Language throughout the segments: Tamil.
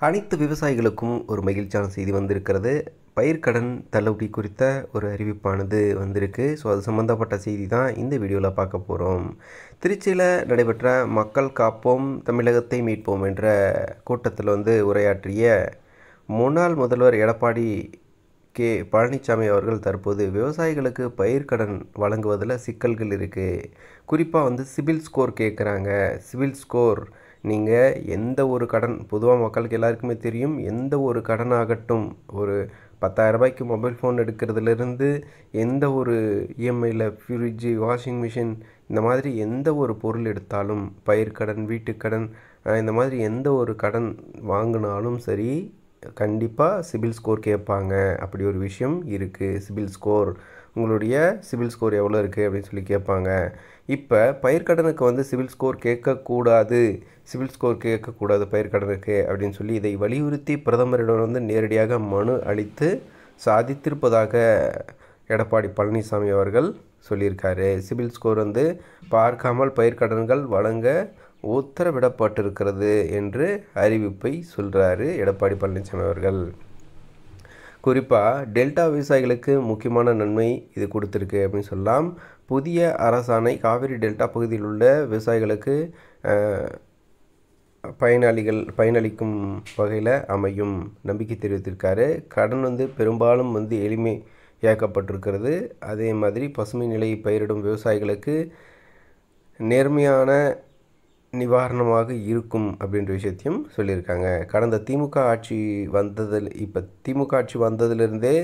அனைத்து விவசாயிகளுக்கும் ஒரு மகிழ்ச்சியான செய்தி வந்திருக்கிறது. பயிர்க்கடன் தள்ளுபடி குறித்த ஒரு அறிவிப்பானது வந்திருக்கு. ஸோ அது சம்மந்தப்பட்ட செய்தி தான் இந்த வீடியோவில் பார்க்க போகிறோம். திருச்சியில் நடைபெற்ற மக்கள் காப்போம் தமிழகத்தை மீட்போம் என்ற கூட்டத்தில் உரையாற்றிய முன்னாள் முதல்வர் எடப்பாடி பழனிசாமி அவர்கள் தற்போது விவசாயிகளுக்கு பயிர்க்கடன் வழங்குவதில் சிக்கல்கள் இருக்குது. குறிப்பாக சிபில் ஸ்கோர் கேட்குறாங்க. சிபில் ஸ்கோர் நீங்கள் எந்த ஒரு கடன், பொதுவாக மக்களுக்கு எல்லாருக்குமே தெரியும், எந்த ஒரு கடனாகட்டும், ஒரு 10,000 ரூபாய்க்கு மொபைல் ஃபோன் எடுக்கிறதுலேருந்து எந்த ஒரு இஎம்ஐயில் ஃப்ரிட்ஜு, வாஷிங் மிஷின், இந்த மாதிரி எந்த ஒரு பொருள் எடுத்தாலும், பயிர்க்கடன், வீட்டுக்கடன், இந்த மாதிரி எந்த ஒரு கடன் வாங்கினாலும் சரி, கண்டிப்பாக சிபில் ஸ்கோர் கேட்பாங்க. அப்படி ஒரு விஷயம் இருக்குது. சிபில் ஸ்கோர், உங்களுடைய சிபில் ஸ்கோர் எவ்வளோ இருக்குது அப்படின்னு சொல்லி கேட்பாங்க. இப்போ பயிர்க்கடனுக்கு சிபில் ஸ்கோர் கேட்கக்கூடாது, சிபில் ஸ்கோர் கேட்கக்கூடாது பயிர்க்கடனுக்கு அப்படின்னு சொல்லி இதை வலியுறுத்தி பிரதமரிடம் நேரடியாக மனு அளித்து சாதித்திருப்பதாக எடப்பாடி பழனிசாமி அவர்கள் சொல்லியிருக்காரு. சிபில் ஸ்கோர் பார்க்காமல் பயிர்க்கடன்கள் வழங்க உத்தரவிடப்பட்டிருக்கிறது என்று அறிவிப்பை சொல்கிறாரு எடப்பாடி பழனிசாமி அவர்கள். குறிப்பாக டெல்டா விவசாயிகளுக்கு முக்கியமான நன்மை இது கொடுத்துருக்கு அப்படின்னு சொல்லலாம். புதிய அரசாணை காவிரி டெல்டா பகுதியில் உள்ள விவசாயிகளுக்கு பயனளிக்கும் வகையில் அமையும் நம்பிக்கை தெரிவித்திருக்காரு. கடன் பெரும்பாலும் எளிமையாக்கப்பட்டிருக்கிறது. அதே மாதிரி பசுமை நிலை பயிரிடும் விவசாயிகளுக்கு நேர்மையான நிவாரணமாக இருக்கும் அப்படின்ற விஷயத்தையும் சொல்லியிருக்காங்க. கடந்த திமுக ஆட்சி வந்ததிலிருந்தே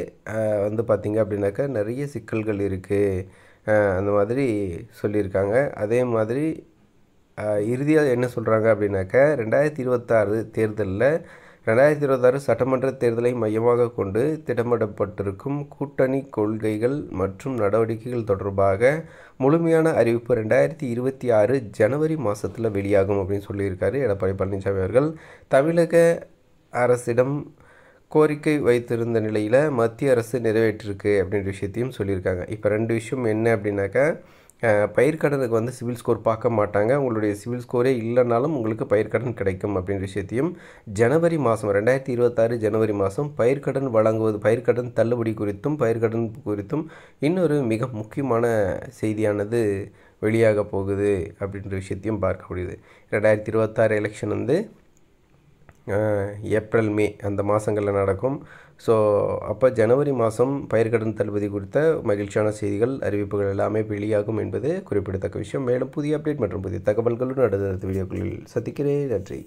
பார்த்திங்க அப்படின்னாக்கா நிறைய சிக்கல்கள் இருக்குது, அந்த மாதிரி சொல்லியிருக்காங்க. அதே மாதிரி இறுதியாக என்ன சொல்கிறாங்க அப்படின்னாக்கா 2026 தேர்தலில் 2026 சட்டமன்ற தேர்தலை மையமாக கொண்டு திட்டமிடப்பட்டிருக்கும் கூட்டணி கொள்கைகள் மற்றும் நடவடிக்கைகள் தொடர்பாக முழுமையான அறிவிப்பு 2026 ஜனவரி மாதத்தில் வெளியாகும் அப்படின்னு சொல்லியிருக்காரு எடப்பாடி பழனிசாமி அவர்கள். தமிழக அரசிடம் கோரிக்கை வைத்திருந்த நிலையில் மத்திய அரசு நிறைவேற்றிருக்கு அப்படின்ற விஷயத்தையும் சொல்லியிருக்காங்க. இப்போ 2 விஷயம் என்ன அப்படின்னாக்கா, பயிர்க்கடனுக்கு சிபில் ஸ்கோர் பார்க்க மாட்டாங்க, உங்களுடைய சிபில் ஸ்கோரே இல்லைனாலும் உங்களுக்கு பயிர்க்கடன் கிடைக்கும் அப்படின்ற விஷயத்தையும், ஜனவரி மாதம் 2026 ஜனவரி மாதம் பயிர்க்கடன் வழங்குவது, பயிர்க்கடன் தள்ளுபடி பயிர்க்கடன் குறித்தும் இன்னொரு மிக முக்கியமான செய்தியானது வெளியாக போகுது அப்படின்ற விஷயத்தையும் பார்க்க முடியுது. 2026 எலெக்ஷன் ஏப்ரல் மே அந்த மாதங்களில் நடக்கும். ஸோ அப்போ ஜனவரி மாதம் பயிர்க்கடன் தள்ளுபடி குறித்த மகிழ்ச்சியான செய்திகள், அறிவிப்புகள் எல்லாமே வெளியாகும் என்பது குறிப்பிடத்தக்க விஷயம். மேலும் புதிய அப்டேட் மற்றும் புதிய தகவல்களுடன் அடுத்த வீடியோக்களில் சந்திக்கிறேன். நன்றி.